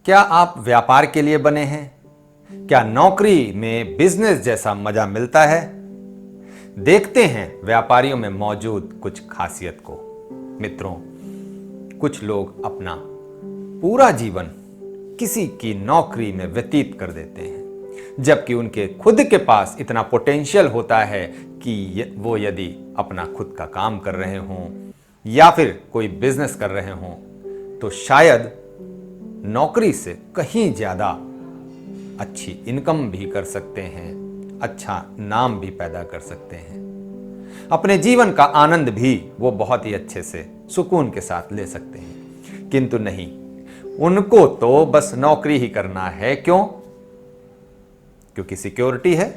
क्या आप व्यापार के लिए बने हैं? क्या नौकरी में बिजनेस जैसा मजा मिलता है? देखते हैं व्यापारियों में मौजूद कुछ खासियत को। मित्रों, कुछ लोग अपना पूरा जीवन किसी की नौकरी में व्यतीत कर देते हैं, जबकि उनके खुद के पास इतना पोटेंशियल होता है कि वो यदि अपना खुद का काम कर रहे हों या फिर कोई बिजनेस कर रहे हों तो शायद नौकरी से कहीं ज्यादा अच्छी इनकम भी कर सकते हैं, अच्छा नाम भी पैदा कर सकते हैं, अपने जीवन का आनंद भी वो बहुत ही अच्छे से सुकून के साथ ले सकते हैं। किंतु नहीं, उनको तो बस नौकरी ही करना है। क्यों? क्योंकि सिक्योरिटी है,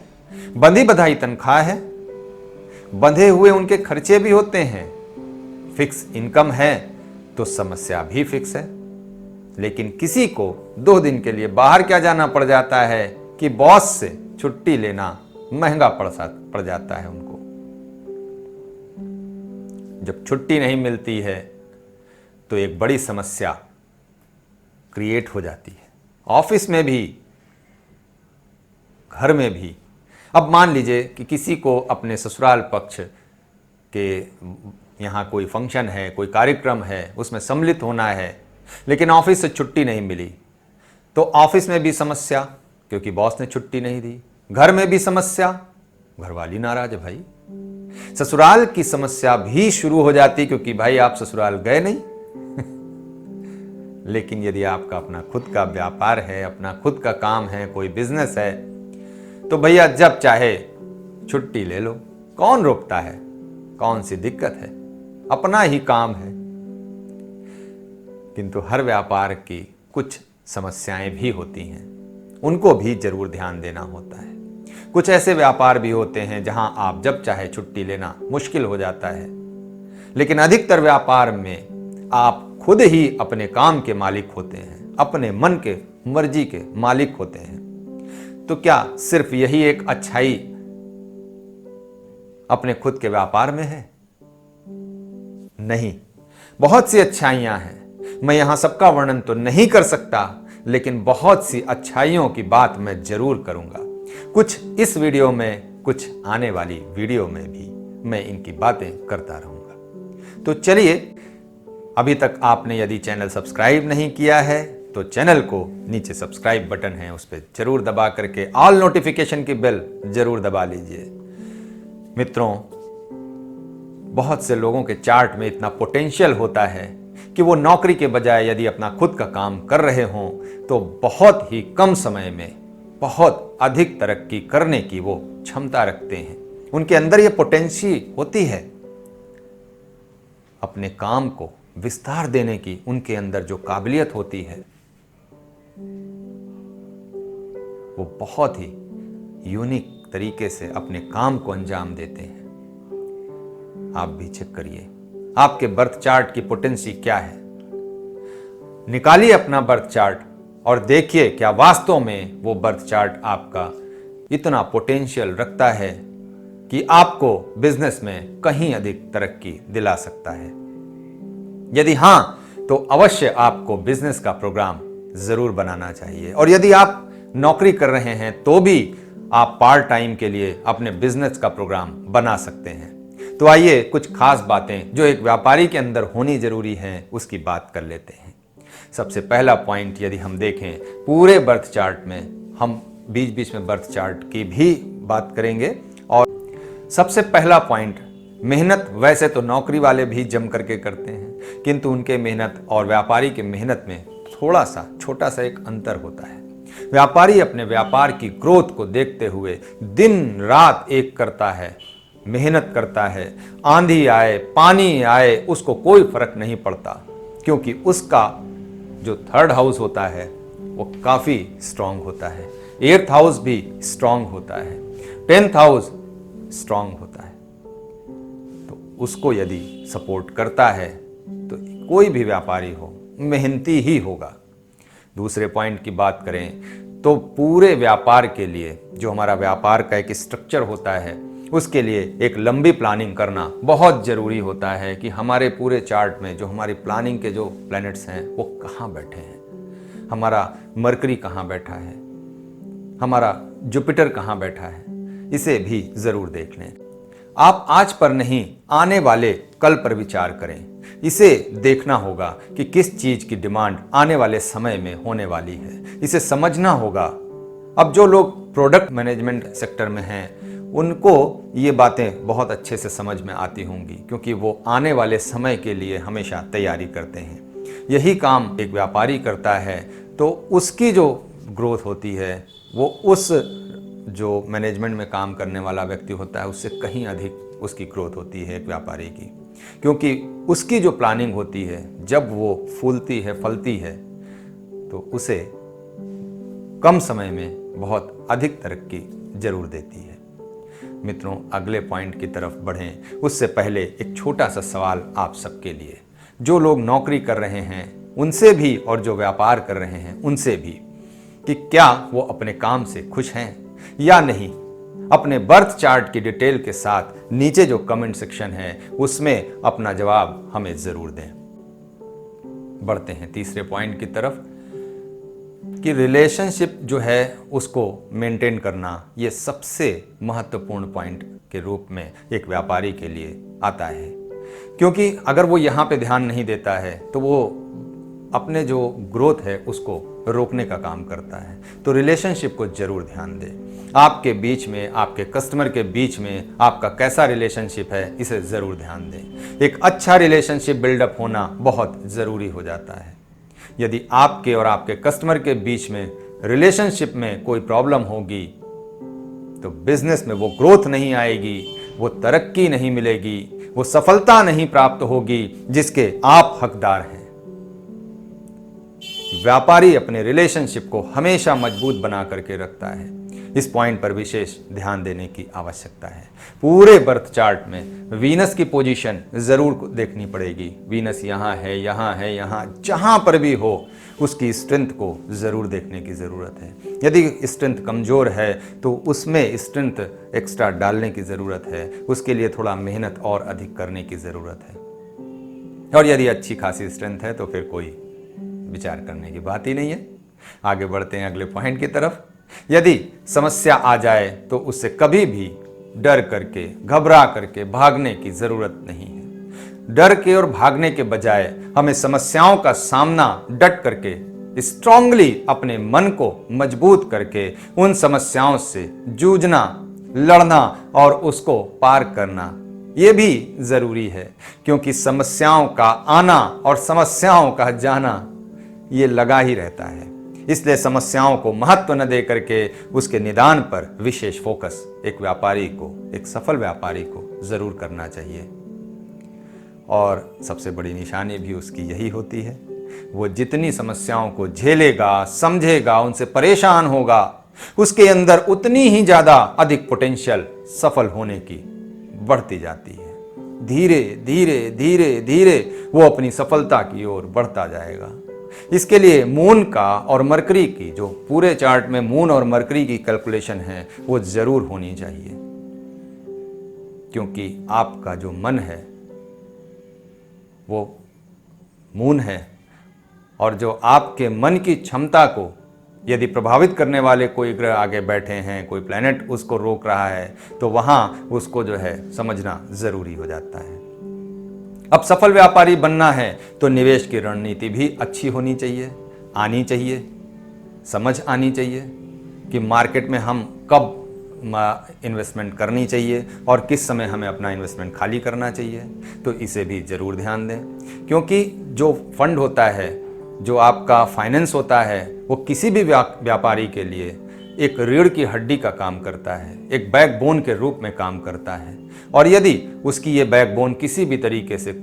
बंधी बधाई तनख्वाह है, बंधे हुए उनके खर्चे भी होते हैं, फिक्स इनकम है तो समस्या भी फिक्स है। लेकिन किसी को 2 दिन के लिए बाहर क्या जाना पड़ जाता है कि बॉस से छुट्टी लेना महंगा पड़ जाता है उनको। जब छुट्टी नहीं मिलती है तो एक बड़ी समस्या क्रिएट हो जाती है, ऑफिस में भी, घर में भी। अब मान लीजिए कि किसी को अपने ससुराल पक्ष के यहाँ कोई फंक्शन है, कोई कार्यक्रम है, उसमें सम्मिलित होना है, लेकिन ऑफिस से छुट्टी नहीं मिली, तो ऑफिस में भी समस्या क्योंकि बॉस ने छुट्टी नहीं दी, घर में भी समस्या, घरवाली नाराज है भाई, ससुराल की समस्या भी शुरू हो जाती क्योंकि भाई आप ससुराल गए नहीं। लेकिन यदि आपका अपना खुद का व्यापार है, अपना खुद का काम है, कोई बिजनेस है, तो भैया जब चाहे छुट्टी ले लो, कौन रोकता है? कौन सी दिक्कत है? अपना ही काम है। किंतु हर व्यापार की कुछ समस्याएं भी होती हैं, उनको भी जरूर ध्यान देना होता है। कुछ ऐसे व्यापार भी होते हैं जहां आप जब चाहे छुट्टी लेना मुश्किल हो जाता है, लेकिन अधिकतर व्यापार में आप खुद ही अपने काम के मालिक होते हैं, अपने मन के मर्जी के मालिक होते हैं। तो क्या सिर्फ यही एक अच्छाई अपने खुद के व्यापार में है? नहीं, बहुत सी अच्छाइयां हैं। मैं यहां सबका वर्णन तो नहीं कर सकता, लेकिन बहुत सी अच्छाइयों की बात मैं जरूर करूंगा। कुछ इस वीडियो में, कुछ आने वाली वीडियो में भी मैं इनकी बातें करता रहूंगा। तो चलिए, अभी तक आपने यदि चैनल सब्सक्राइब नहीं किया है तो चैनल को नीचे सब्सक्राइब बटन है, उस पर जरूर दबा करके ऑल नोटिफिकेशन की बेल जरूर दबा लीजिए। मित्रों, बहुत से लोगों के चार्ट में इतना पोटेंशियल होता है कि वो नौकरी के बजाय यदि अपना खुद का काम कर रहे हों तो बहुत ही कम समय में बहुत अधिक तरक्की करने की वो क्षमता रखते हैं। उनके अंदर ये पोटेंशियल होती है, अपने काम को विस्तार देने की उनके अंदर जो काबिलियत होती है वो बहुत ही यूनिक तरीके से अपने काम को अंजाम देते हैं। आप भी चेक करिए आपके बर्थ चार्ट की पोटेंसी क्या है। निकालिए अपना बर्थ चार्ट और देखिए क्या वास्तव में वो बर्थ चार्ट आपका इतना पोटेंशियल रखता है कि आपको बिजनेस में कहीं अधिक तरक्की दिला सकता है। यदि हां, तो अवश्य आपको बिजनेस का प्रोग्राम जरूर बनाना चाहिए। और यदि आप नौकरी कर रहे हैं तो भी आप पार्ट टाइम के लिए अपने बिजनेस का प्रोग्राम बना सकते हैं। तो आइए कुछ खास बातें जो एक व्यापारी के अंदर होनी जरूरी हैं उसकी बात कर लेते हैं। सबसे पहला पॉइंट, यदि हम देखें पूरे बर्थ चार्ट में, हम बीच बीच में बर्थ चार्ट की भी बात करेंगे। और सबसे पहला पॉइंट, मेहनत वैसे तो नौकरी वाले भी जम करके करते हैं, किंतु उनके मेहनत और व्यापारी के मेहनत में थोड़ा सा छोटा सा एक अंतर होता है। व्यापारी अपने व्यापार की ग्रोथ को देखते हुए दिन रात एक करता है, मेहनत करता है, आंधी आए पानी आए उसको कोई फर्क नहीं पड़ता, क्योंकि उसका जो 3rd हाउस होता है वो काफी स्ट्रांग होता है, 8th हाउस भी स्ट्रांग होता है, 10th हाउस स्ट्रांग होता है। तो उसको यदि सपोर्ट करता है तो कोई भी व्यापारी हो मेहनती ही होगा। दूसरे पॉइंट की बात करें तो पूरे व्यापार के लिए जो हमारा व्यापार का एक स्ट्रक्चर होता है उसके लिए एक लंबी प्लानिंग करना बहुत जरूरी होता है कि हमारे पूरे चार्ट में जो हमारी प्लानिंग के जो प्लैनेट्स हैं वो कहाँ बैठे हैं। हमारा मरकरी कहाँ बैठा है, हमारा जुपिटर कहाँ बैठा है, इसे भी जरूर देख लें। आप आज पर नहीं, आने वाले कल पर विचार करें। इसे देखना होगा कि किस चीज की डिमांड आने वाले समय में होने वाली है, इसे समझना होगा। अब जो लोग प्रोडक्ट मैनेजमेंट सेक्टर में हैं, उनको ये बातें बहुत अच्छे से समझ में आती होंगी, क्योंकि वो आने वाले समय के लिए हमेशा तैयारी करते हैं। यही काम एक व्यापारी करता है, तो उसकी जो ग्रोथ होती है वो उस जो मैनेजमेंट में काम करने वाला व्यक्ति होता है उससे कहीं अधिक उसकी ग्रोथ होती है एक व्यापारी की, क्योंकि उसकी जो प्लानिंग होती है, जब वो फूलती है, फलती है, तो उसे कम समय में बहुत अधिक तरक्की जरूर देती है। मित्रों, अगले पॉइंट की तरफ बढ़ें उससे पहले एक छोटा सा सवाल आप सबके लिए, जो लोग नौकरी कर रहे हैं उनसे भी और जो व्यापार कर रहे हैं उनसे भी, कि क्या वो अपने काम से खुश हैं या नहीं। अपने बर्थ चार्ट की डिटेल के साथ नीचे जो कमेंट सेक्शन है उसमें अपना जवाब हमें जरूर दें। बढ़ते हैं तीसरे पॉइंट की तरफ, कि रिलेशनशिप जो है उसको मेंटेन करना, ये सबसे महत्वपूर्ण पॉइंट के रूप में एक व्यापारी के लिए आता है। क्योंकि अगर वो यहाँ पे ध्यान नहीं देता है तो वो अपने जो ग्रोथ है उसको रोकने का काम करता है। तो रिलेशनशिप को जरूर ध्यान दें। आपके बीच में, आपके कस्टमर के बीच में आपका कैसा रिलेशनशिप है, इसे ज़रूर ध्यान दें। एक अच्छा रिलेशनशिप बिल्डअप होना बहुत ज़रूरी हो जाता है। यदि आपके और आपके कस्टमर के बीच में रिलेशनशिप में कोई प्रॉब्लम होगी तो बिजनेस में वो ग्रोथ नहीं आएगी, वो तरक्की नहीं मिलेगी, वो सफलता नहीं प्राप्त होगी जिसके आप हकदार हैं। व्यापारी अपने रिलेशनशिप को हमेशा मजबूत बना करके रखता है। इस पॉइंट पर विशेष ध्यान देने की आवश्यकता है। पूरे बर्थ चार्ट में वीनस की पोजीशन जरूर देखनी पड़ेगी। वीनस यहाँ है, यहाँ है, यहाँ, जहाँ पर भी हो उसकी स्ट्रेंथ को जरूर देखने की ज़रूरत है। यदि स्ट्रेंथ कमज़ोर है तो उसमें स्ट्रेंथ एक्स्ट्रा डालने की ज़रूरत है, उसके लिए थोड़ा मेहनत और अधिक करने की ज़रूरत है। और यदि अच्छी खासी स्ट्रेंथ है तो फिर कोई विचार करने की बात ही नहीं है। आगे बढ़ते हैं अगले पॉइंट की तरफ। यदि समस्या आ जाए तो उससे कभी भी डर करके, घबरा करके भागने की जरूरत नहीं है। डर के और भागने के बजाय हमें समस्याओं का सामना डट करके, स्ट्रांगली अपने मन को मजबूत करके उन समस्याओं से जूझना, लड़ना और उसको पार करना, ये भी जरूरी है। क्योंकि समस्याओं का आना और समस्याओं का जाना ये लगा ही रहता है। इसलिए समस्याओं को महत्व न दे करके उसके निदान पर विशेष फोकस एक व्यापारी को, एक सफल व्यापारी को जरूर करना चाहिए। और सबसे बड़ी निशानी भी उसकी यही होती है, वो जितनी समस्याओं को झेलेगा, समझेगा, उनसे परेशान होगा, उसके अंदर उतनी ही ज्यादा अधिक पोटेंशियल सफल होने की बढ़ती जाती है। धीरे धीरे धीरे धीरे वो अपनी सफलता की ओर बढ़ता जाएगा। इसके लिए मून का और मरकरी की, जो पूरे चार्ट में मून और मरकरी की कैलकुलेशन है, वो जरूर होनी चाहिए। क्योंकि आपका जो मन है वो मून है, और जो आपके मन की क्षमता को यदि प्रभावित करने वाले कोई ग्रह आगे बैठे हैं, कोई प्लैनेट उसको रोक रहा है, तो वहां उसको जो है समझना जरूरी हो जाता है। अब सफल व्यापारी बनना है तो निवेश की रणनीति भी अच्छी होनी चाहिए, आनी चाहिए, समझ आनी चाहिए कि मार्केट में हम कब इन्वेस्टमेंट करनी चाहिए और किस समय हमें अपना इन्वेस्टमेंट खाली करना चाहिए। तो इसे भी ज़रूर ध्यान दें। क्योंकि जो फंड होता है, जो आपका फाइनेंस होता है, वो किसी भी व्यापारी के लिए एक रीढ़ की हड्डी का काम करता है, एक बैकबोन के रूप में काम करता है। और यदि उसकी ये बैकबोन किसी भी तरीके से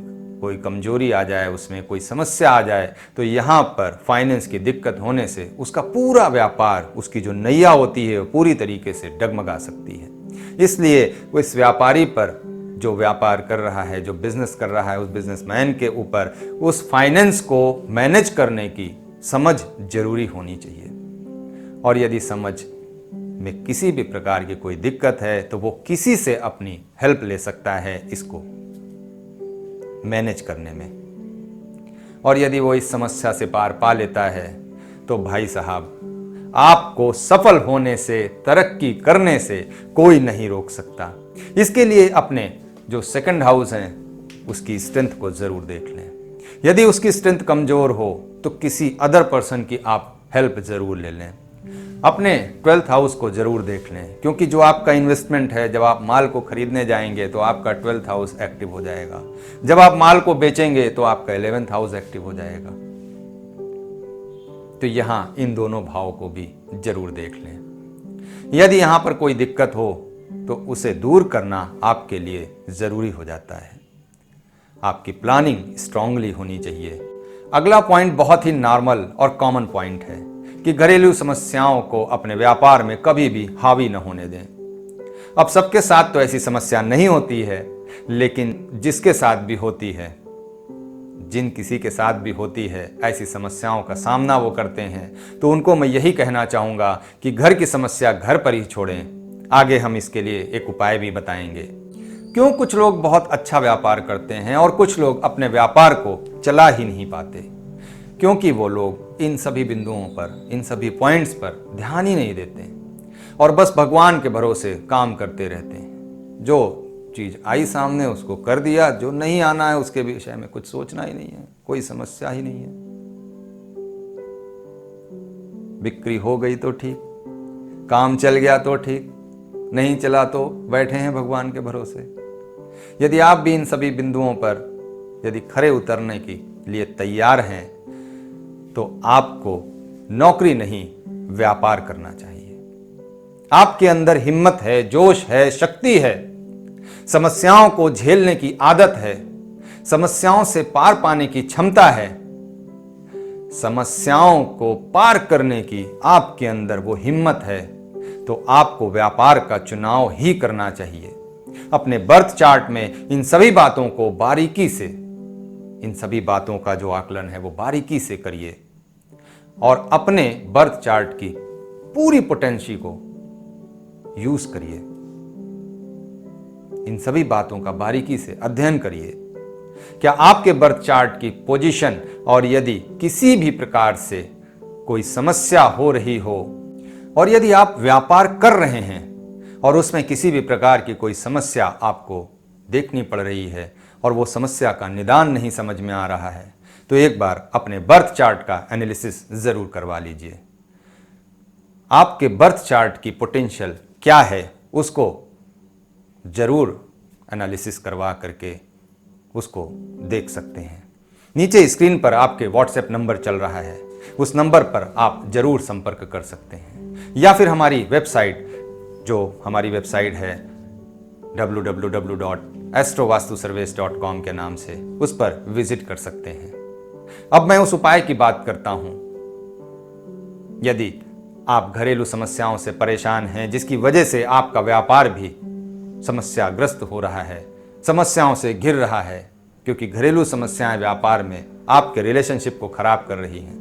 कोई कमजोरी आ जाए, उसमें कोई समस्या आ जाए, तो यहाँ पर फाइनेंस की दिक्कत होने से उसका पूरा व्यापार, उसकी जो नैया होती है वो पूरी तरीके से डगमगा सकती है। इसलिए वो इस व्यापारी पर, जो व्यापार कर रहा है, जो बिजनेस कर रहा है, उस बिजनेसमैन के ऊपर उस फाइनेंस को मैनेज करने की समझ जरूरी होनी चाहिए। और यदि समझ में किसी भी प्रकार की कोई दिक्कत है तो वो किसी से अपनी हेल्प ले सकता है इसको मैनेज करने में। और यदि वो इस समस्या से पार पा लेता है तो भाई साहब, आपको सफल होने से, तरक्की करने से कोई नहीं रोक सकता। इसके लिए अपने जो सेकंड हाउस हैं उसकी स्ट्रेंथ को जरूर देख लें। यदि उसकी स्ट्रेंथ कमजोर हो तो किसी अदर पर्सन की आप हेल्प जरूर ले लें। अपने 12th हाउस को जरूर देख लें, क्योंकि जो आपका इन्वेस्टमेंट है, जब आप माल को खरीदने जाएंगे तो आपका 12th हाउस एक्टिव हो जाएगा, जब आप माल को बेचेंगे तो आपका 11th हाउस एक्टिव हो जाएगा। तो यहां इन दोनों भाव को भी जरूर देख लें। यदि यहां पर कोई दिक्कत हो तो उसे दूर करना आपके लिए जरूरी हो जाता है। आपकी प्लानिंग स्ट्रांगली होनी चाहिए। अगला पॉइंट बहुत ही नॉर्मल और कॉमन पॉइंट है कि घरेलू समस्याओं को अपने व्यापार में कभी भी हावी न होने दें। अब सबके साथ तो ऐसी समस्या नहीं होती है, लेकिन जिसके साथ भी होती है, जिन किसी के साथ भी होती है, ऐसी समस्याओं का सामना वो करते हैं, तो उनको मैं यही कहना चाहूँगा कि घर की समस्या घर पर ही छोड़ें। आगे हम इसके लिए एक उपाय भी बताएंगे। क्यों कुछ लोग बहुत अच्छा व्यापार करते हैं और कुछ लोग अपने व्यापार को चला ही नहीं पाते? क्योंकि वो लोग इन सभी बिंदुओं पर, इन सभी पॉइंट्स पर ध्यान ही नहीं देते और बस भगवान के भरोसे काम करते रहते हैं। जो चीज आई सामने उसको कर दिया, जो नहीं आना है उसके विषय में कुछ सोचना ही नहीं है, कोई समस्या ही नहीं है। बिक्री हो गई तो ठीक, काम चल गया तो ठीक, नहीं चला तो बैठे हैं भगवान के भरोसे। यदि आप भी इन सभी बिंदुओं पर यदि खरे उतरने के लिए तैयार हैं तो आपको नौकरी नहीं, व्यापार करना चाहिए। आपके अंदर हिम्मत है, जोश है, शक्ति है, समस्याओं को झेलने की आदत है, समस्याओं से पार पाने की क्षमता है, समस्याओं को पार करने की आपके अंदर वो हिम्मत है, तो आपको व्यापार का चुनाव ही करना चाहिए। अपने बर्थ चार्ट में इन सभी बातों को बारीकी से, इन सभी बातों का जो आकलन है वो बारीकी से करिए और अपने बर्थ चार्ट की पूरी पोटेंशियल को यूज करिए। इन सभी बातों का बारीकी से अध्ययन करिए। क्या आपके बर्थ चार्ट की पोजीशन और यदि किसी भी प्रकार से कोई समस्या हो रही हो और यदि आप व्यापार कर रहे हैं और उसमें किसी भी प्रकार की कोई समस्या आपको देखनी पड़ रही है और वो समस्या का निदान नहीं समझ में आ रहा है, तो एक बार अपने बर्थ चार्ट का एनालिसिस जरूर करवा लीजिए। आपके बर्थ चार्ट की पोटेंशियल क्या है उसको जरूर एनालिसिस करवा करके उसको देख सकते हैं। नीचे स्क्रीन पर आपके व्हाट्सएप नंबर चल रहा है, उस नंबर पर आप जरूर संपर्क कर सकते हैं, या फिर हमारी वेबसाइट, जो हमारी वेबसाइट है www.astrovastuservice.com के नाम से, उस पर विजिट कर सकते हैं। अब मैं उस उपाय की बात करता हूं। यदि आप घरेलू समस्याओं से परेशान हैं जिसकी वजह से आपका व्यापार भी समस्याग्रस्त हो रहा है, समस्याओं से घिर रहा है, क्योंकि घरेलू समस्याएं व्यापार में आपके रिलेशनशिप को खराब कर रही हैं,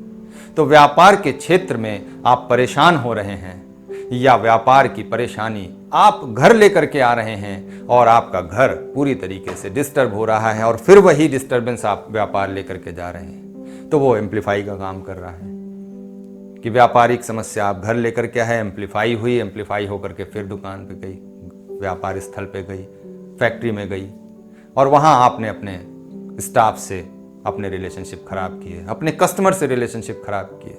तो व्यापार के क्षेत्र में आप परेशान हो रहे हैं या व्यापार की परेशानी आप घर लेकर के आ रहे हैं और आपका घर पूरी तरीके से डिस्टर्ब हो रहा है और फिर वही डिस्टर्बेंस आप व्यापार लेकर के जा रहे हैं, तो वो एम्पलीफाई का काम कर रहा है कि व्यापारिक समस्या आप घर लेकर के आए, एम्पलीफाई हुई, एम्पलीफाई होकर के फिर दुकान पे गई, व्यापार स्थल पे गई, फैक्ट्री में गई और वहां आपने अपने स्टाफ से अपने रिलेशनशिप खराब किए, अपने कस्टमर से रिलेशनशिप खराब किए।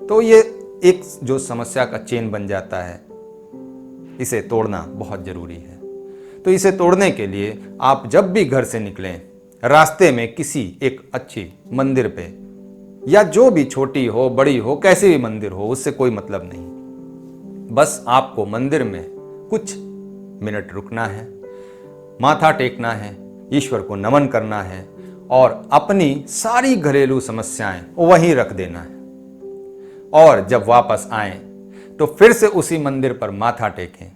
तो ये एक जो समस्या का चेन बन जाता है, इसे तोड़ना बहुत जरूरी है। तो इसे तोड़ने के लिए आप जब भी घर से निकलें, रास्ते में किसी एक अच्छी मंदिर पे, या जो भी छोटी हो बड़ी हो कैसी भी मंदिर हो, उससे कोई मतलब नहीं, बस आपको मंदिर में कुछ मिनट रुकना है, माथा टेकना है, ईश्वर को नमन करना है और अपनी सारी घरेलू समस्याएं वहीं रख देना है। और जब वापस आएं तो फिर से उसी मंदिर पर माथा टेकें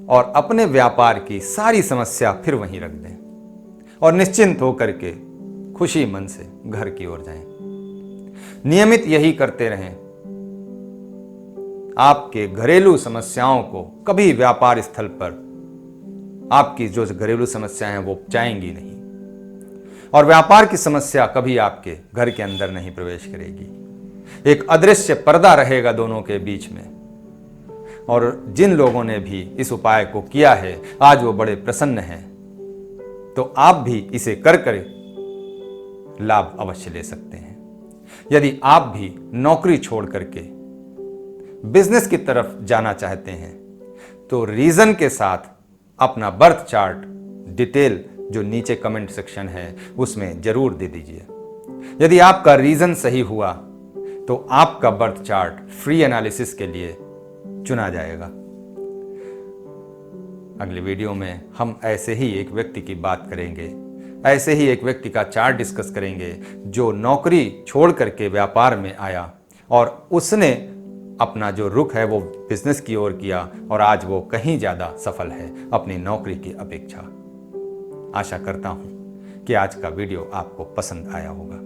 और अपने व्यापार की सारी समस्या फिर वहीं रख दें और निश्चिंत होकर के खुशी मन से घर की ओर जाएं। नियमित यही करते रहें। आपके घरेलू समस्याओं को कभी व्यापार स्थल पर आपकी जो घरेलू समस्याएं हैं वो जाएंगी नहीं। और व्यापार की समस्या कभी आपके घर के अंदर नहीं प्रवेश करेगी। एक अदृश्य पर्दा रहेगा दोनों के बीच में, और जिन लोगों ने भी इस उपाय को किया है आज वो बड़े प्रसन्न हैं। तो आप भी इसे कर लाभ अवश्य ले सकते हैं। यदि आप भी नौकरी छोड़ करके बिजनेस की तरफ जाना चाहते हैं तो रीजन के साथ अपना बर्थ चार्ट डिटेल जो नीचे कमेंट सेक्शन है उसमें जरूर दे दीजिए। यदि आपका रीजन सही हुआ तो आपका बर्थ चार्ट फ्री एनालिसिस के लिए चुना जाएगा। अगले वीडियो में हम ऐसे ही एक व्यक्ति की बात करेंगे, ऐसे ही एक व्यक्ति का चार्ट डिस्कस करेंगे जो नौकरी छोड़ करके व्यापार में आया और उसने अपना जो रुख है वो बिजनेस की ओर किया और आज वो कहीं ज़्यादा सफल है अपनी नौकरी की अपेक्षा। आशा करता हूँ कि आज का वीडियो आपको पसंद आया होगा।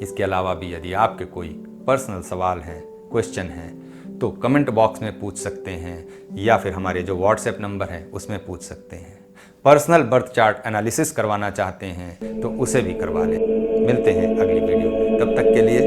इसके अलावा भी यदि आपके कोई पर्सनल सवाल हैं, क्वेश्चन हैं तो कमेंट बॉक्स में पूछ सकते हैं या फिर हमारे जो व्हाट्सएप नंबर है उसमें पूछ सकते हैं। पर्सनल बर्थ चार्ट एनालिसिस करवाना चाहते हैं तो उसे भी करवा लें। मिलते हैं अगली वीडियो में, तब तक के लिए